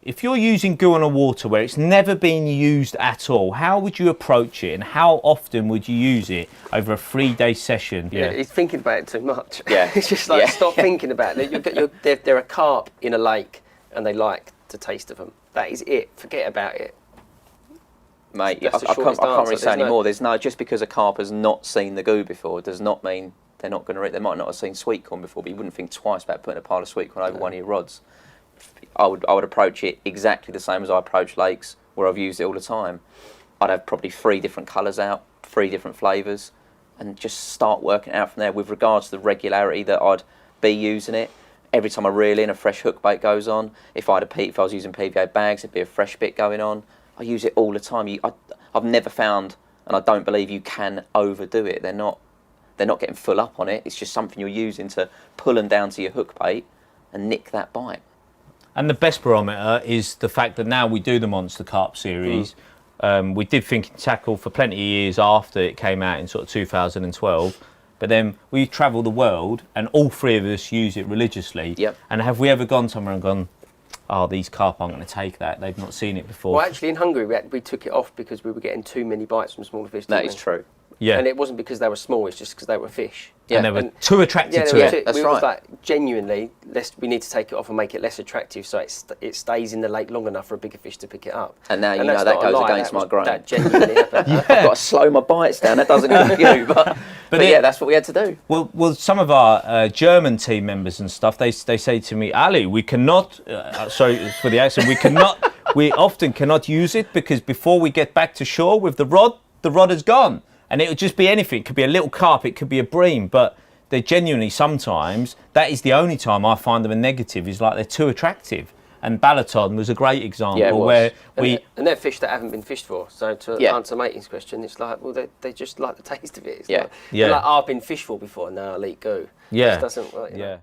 if you're using GOO on a water where it's never been used at all, how would you approach it, and how often would you use it over a 3-day session? Yeah, he's thinking about it too much. Yeah. It's just like, stop thinking about it. They're a carp in a lake and they like the taste of them. That is it. Forget about it. Mate, I can't really say any more. There's no, just because a carp has not seen the GOO before does not mean they're not going to. They might not have seen sweet corn before, but you wouldn't think twice about putting a pile of sweet corn over one of your rods. I would approach it exactly the same as I approach lakes where I've used it all the time. I'd have probably 3 different colours out, 3 different flavours, and just start working out from there. With regards to the regularity that I'd be using it, every time I reel in, a fresh hook bait goes on. If I was using PVA bags, there'd be a fresh bit going on. I use it all the time. I've never found, and I don't believe you can overdo it. They're not getting full up on it. It's just something you're using to pull them down to your hook bait and nick that bite. And the best barometer is the fact that now we do the Monster Carp series. We did Thinking Tackle for plenty of years after it came out in sort of 2012. But then we travel the world and all 3 of us use it religiously. Yep. And have we ever gone somewhere and gone, oh, these carp aren't going to take that. They've not seen it before. Well, actually, in Hungary, we took it off because we were getting too many bites from smaller fish. That is true. Yeah. And it wasn't because they were small, it's just because they were fish. Yeah. And they were too attracted to it. That's we right. was like, genuinely, we need to take it off and make it less attractive so it stays in the lake long enough for a bigger fish to pick it up. And now you know that goes against my grain. That genuinely happened. I've got to slow my bites down. That doesn't help you, but yeah, that's what we had to do. Well, some of our German team members and stuff, they say to me, Ali, we cannot, sorry for the accent, we often cannot use it because before we get back to shore with the rod is gone. And it would just be anything. It could be a little carp, it could be a bream, but they genuinely sometimes, that is the only time I find them a negative, is like they're too attractive. And Balaton was a great example where and they're fish that haven't been fished for. So to answer Matey's question, it's like, well, they just like the taste of it. It's like, like, I've been fished for before, now I'll eat GOO. Yeah. It doesn't work. Yeah.